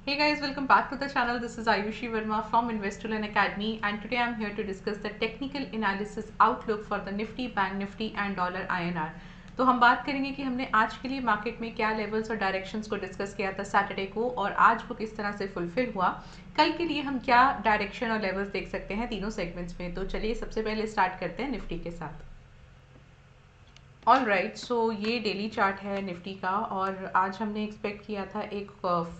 Hey guys, welcome back to the channel. This is Ayushi Verma from Investoline Academy, and today I'm here to discuss the technical analysis outlook for the Nifty, Bank Nifty and Dollar INR. तो हम बात करेंगे कि हमने आज के लिए market में क्या लेवल्स और डायरेक्शंस को डिस्कस किया था सैटरडे को, और आज वो किस तरह से फुलफिल हुआ। कल के लिए हम क्या डायरेक्शन और लेवल्स देख सकते हैं तीनों सेगमेंट्स में। तो चलिए सबसे पहले स्टार्ट करते हैं निफ्टी के साथ। ऑल राइट, सो ये डेली चार्ट है निफ्टी का, और आज हमने एक्सपेक्ट किया था एक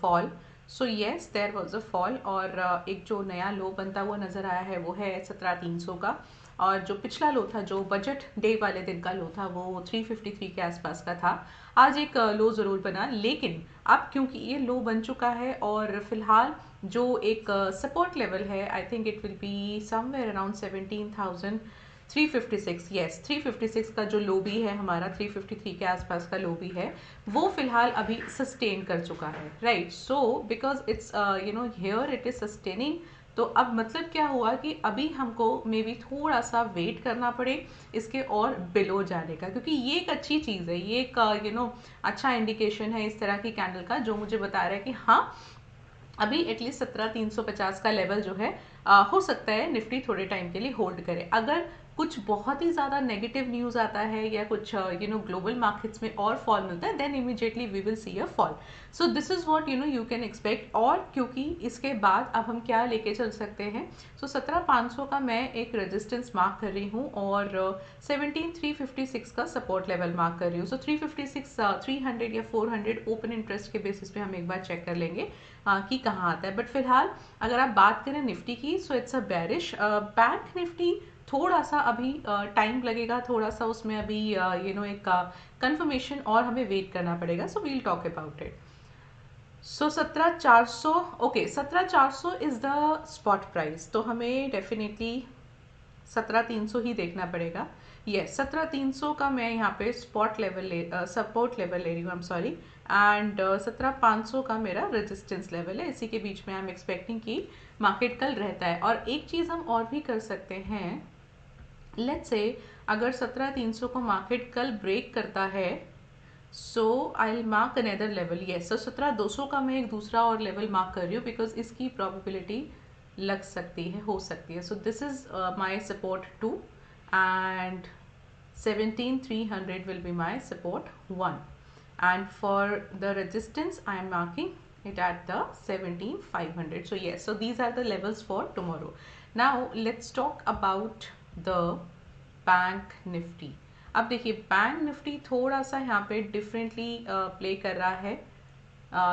fall. So yes, there was a fall, और एक जो नया लो बनता हुआ नज़र आया है वो है 17,300 का, और जो पिछला लो था, जो बजट डे वाले दिन का लो था, वो 353 के आसपास का था। आज एक लो ज़रूर बना, लेकिन अब क्योंकि ये लो बन चुका है और फिलहाल जो एक सपोर्ट लेवल है, I think it will be somewhere around 17,356। Yes, 356 का जो लो भी है हमारा, 353 के आसपास का लो भी है, वो फिलहाल अभी सस्टेन कर चुका है। Right, so because it's here it is sustaining. तो अब मतलब क्या हुआ कि अभी हमको मे बी थोड़ा सा वेट करना पड़े इसके और बिलो जाने का, क्योंकि ये एक अच्छी चीज़ है, ये एक अच्छा इंडिकेशन है इस तरह की कैंडल का, जो मुझे बता रहा है कि हाँ, अभी एटलीस्ट 17,350 का लेवल जो है हो सकता है निफ्टी थोड़े टाइम के लिए होल्ड करे। अगर कुछ बहुत ही ज़्यादा नेगेटिव न्यूज़ आता है या कुछ ग्लोबल मार्केट्स में और फॉल मिलता है, then immediately we will see a fall. So this is what you can expect. और क्योंकि इसके बाद अब हम क्या लेके चल सकते हैं, सो 17,500 का मैं एक रेजिस्टेंस मार्क कर रही हूँ, और 17,356 का सपोर्ट लेवल मार्क कर रही हूँ। सो 356, 300 या 400 ओपन इंटरेस्ट के बेसिस पे हम एक बार चेक कर लेंगे कि कहाँ आता है। बट फिलहाल अगर आप बात करें निफ्टी की, so it's a bearish. Bank Nifty थोड़ा सा अभी टाइम लगेगा, थोड़ा सा उसमें अभी एक कंफर्मेशन और हमें वेट करना पड़ेगा। So we'll talk about it. So 17,400, okay, 17,400 is the spot price, तो हमें डेफिनेटली 17,300 ही देखना पड़ेगा। यस, 17,300 का मैं यहाँ पे स्पॉट लेवल सपोर्ट लेवल ले रही हूँ, आई एम सॉरी, एंड 17,500 का मेरा रेजिस्टेंस लेवल है। इसी के बीच में आई एम एक्सपेक्टिंग कि मार्केट कल रहता है। और एक चीज़ हम और भी कर सकते हैं, लेट्स से अगर 17,300 को मार्केट कल ब्रेक करता है, so I will mark another level. Yes, so 17,200 का मैं एक दूसरा और लेवल मार्क कर रही हूँ, बिकॉज इसकी प्रोबेबिलिटी लग सकती है, हो सकती है। So this is my support 2, and 17,300 will be my support 1, and for the resistance I am marking it at the 17,500. So yes, so these are the levels for tomorrow. Now let's talk about the bank Nifty. अब देखिए, bank Nifty थोड़ा सा यहाँ पे differently play कर रहा है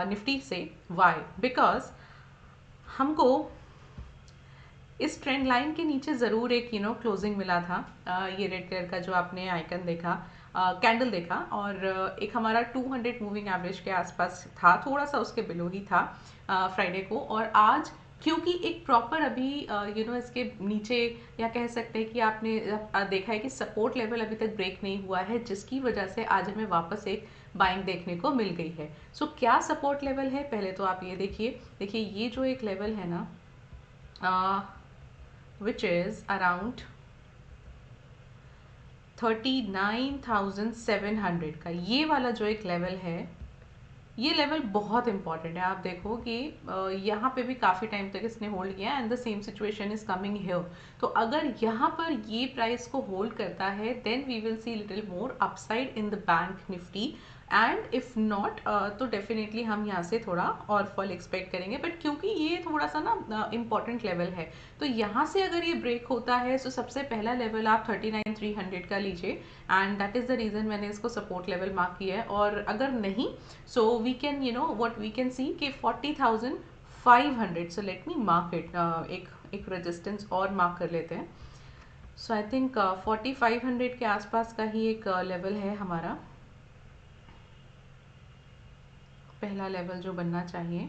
Nifty से। वाई? बिकॉज हमको इस ट्रेंड लाइन के नीचे ज़रूर एक क्लोजिंग मिला था। ये रेड कलर का जो आपने आइकन देखा, कैंडल देखा, और एक हमारा 200 मूविंग एवरेज के आसपास था, थोड़ा सा उसके बिलो ही था फ्राइडे को। और आज क्योंकि एक प्रॉपर अभी इसके नीचे, या कह सकते हैं कि आपने देखा है कि सपोर्ट लेवल अभी तक ब्रेक नहीं हुआ है, जिसकी वजह से आज हमें वापस एक बाइंग देखने को मिल गई है। सो क्या सपोर्ट लेवल है, पहले तो आप ये देखिए ये जो एक लेवल है ना, which is around 39,700 का, ये वाला जो एक लेवल है, ये लेवल बहुत इंपॉर्टेंट है। आप देखो कि यहाँ पे भी काफ़ी टाइम तक इसने होल्ड किया, and the same situation is coming here. तो अगर यहाँ पर ये प्राइस को होल्ड करता है, then we will see little more upside in the bank Nifty, and if not तो डेफिनेटली हम यहाँ से थोड़ा और फॉल एक्सपेक्ट करेंगे। बट क्योंकि ये थोड़ा सा ना इम्पॉर्टेंट लेवल है, तो यहाँ से अगर ये ब्रेक होता है, तो सबसे पहला लेवल आप 39,300 का लीजिए, and that is the reason मैंने इसको सपोर्ट लेवल मार्क किया है। और अगर नहीं, so we can what we can see कि 40,500। So let me mark it, एक रेजिस्टेंस और मार्क कर लेते हैं। सो आई थिंक 4500 के आसपास का ही एक लेवल है हमारा, पहला लेवल जो बनना चाहिए,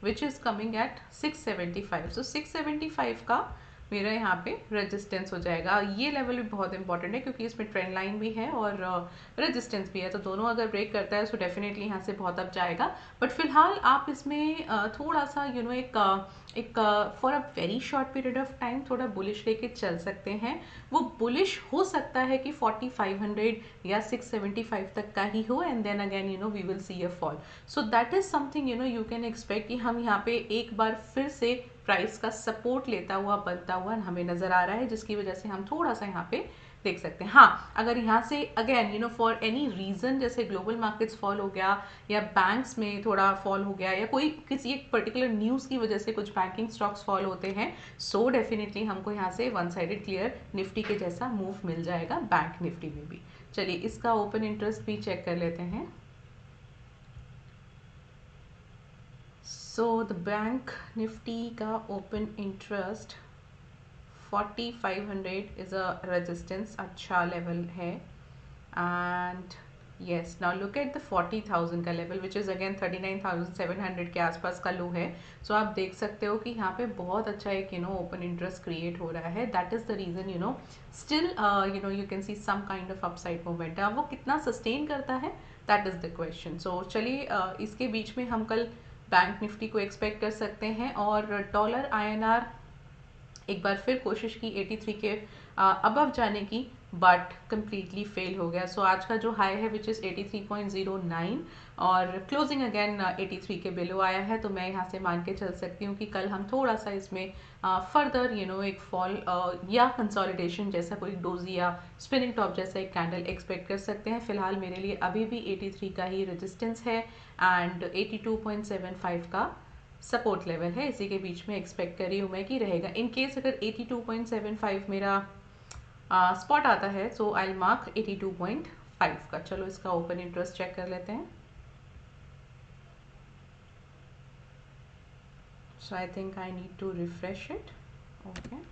विच इज़ कमिंग एट 675। सो 675 का मेरा यहाँ पे रेजिस्टेंस हो जाएगा। ये लेवल भी बहुत इंपॉर्टेंट है क्योंकि इसमें ट्रेंड लाइन भी है और रेजिस्टेंस भी है, तो दोनों अगर ब्रेक करता है तो डेफिनेटली यहाँ से बहुत अप जाएगा। बट फिलहाल आप इसमें थोड़ा सा एक for a very short period of time थोड़ा बुलिश लेके चल सकते हैं। वो बुलिश हो सकता है कि 4500 या 675 तक का ही हो, and then again we will see a fall. So that is something you can expect कि हम यहाँ पे एक बार फिर से प्राइस का सपोर्ट लेता हुआ बनता हुआ हमें नजर आ रहा है, जिसकी वजह से हम थोड़ा सा यहाँ पे देख सकते हैं। हाँ, अगर यहाँ से अगेन फॉर एनी रीजन जैसे ग्लोबल मार्केट्स फॉल हो गया या बैंक्स में थोड़ा फॉल हो गया या कोई किसी एक पर्टिकुलर न्यूज़ की वजह से कुछ बैंकिंग स्टॉक्स फॉल होते हैं, सो डेफिनेटली हमको यहाँ से वन साइडेड क्लियर निफ्टी के जैसा मूव मिल जाएगा बैंक निफ्टी में भी। चलिए इसका ओपन इंटरेस्ट भी चेक कर लेते हैं। सो द बैंक निफ्टी का open interest 4500 is a resistance, अच्छा लेवल है। And yes, now look at the 40,000 का लेवल विच इज़ अगेन 39,700 के आसपास का लो है। सो आप देख सकते हो कि यहाँ पे बहुत अच्छा एक ओपन इंटरेस्ट क्रिएट हो रहा है। That is the reason still you can see some kind of upside movement. अब वो कितना सस्टेन करता है, that is the question. So चलिए इसके बीच में हम कल बैंक निफ्टी को एक्सपेक्ट कर सकते हैं, और डॉलर INR एक बार फिर कोशिश की 83 के अबव जाने की, बट कम्प्लीटली फेल हो गया। सो आज का जो हाई है विच इज़ 83.09 और क्लोजिंग अगेन 83 के बिलो आया है, तो मैं यहाँ से मान के चल सकती हूँ कि कल हम थोड़ा सा इसमें फर्दर एक फॉल या कंसोलिडेशन जैसा कोई डोजी या स्पिनिंग टॉप जैसा एक कैंडल एक्सपेक्ट कर सकते हैं। फिलहाल मेरे लिए अभी भी 83 का ही रेजिस्टेंस है एंड 82.75 का सपोर्ट लेवल है, इसी के बीच में एक्सपेक्ट कर रही हूँ मैं कि रहेगा। इन केस अगर 82.75 मेरा स्पॉट आता है, सो आई विल मार्क 82.5 का। चलो इसका ओपन इंटरेस्ट चेक कर लेते हैं। So I think I need to refresh it. Okay,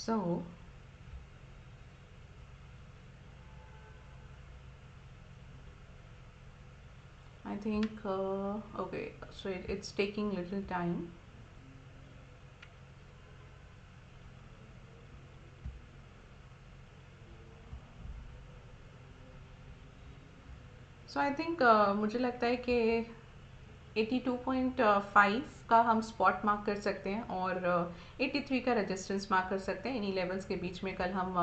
so I think okay, so it's taking little time. So I think मुझे लगता है कि 82.5 का हम स्पॉट मार्क कर सकते हैं और 83 का रेजिस्टेंस मार्क कर सकते हैं। इन्हीं लेवल्स के बीच में कल हम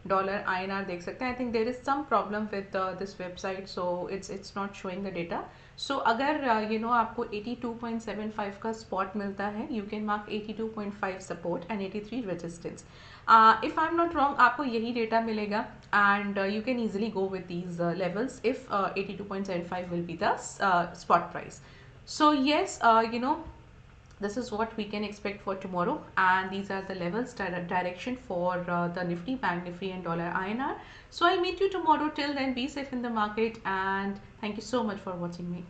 डॉलर INR देख सकते हैं। I think there is some problem with this website, so it's not showing the data. So अगर आपको 82.75 का स्पॉट मिलता है, you can mark 82.5 support and 83 resistance. If I am not wrong, आपको यही डेटा मिलेगा and you can easily go with these levels if 82.75 will be the spot price. So yes, this is what we can expect for tomorrow, and these are the levels direction for the Nifty, Bank Nifty and dollar INR. So I'll meet you tomorrow. Till then, be safe in the market, and thank you so much for watching me.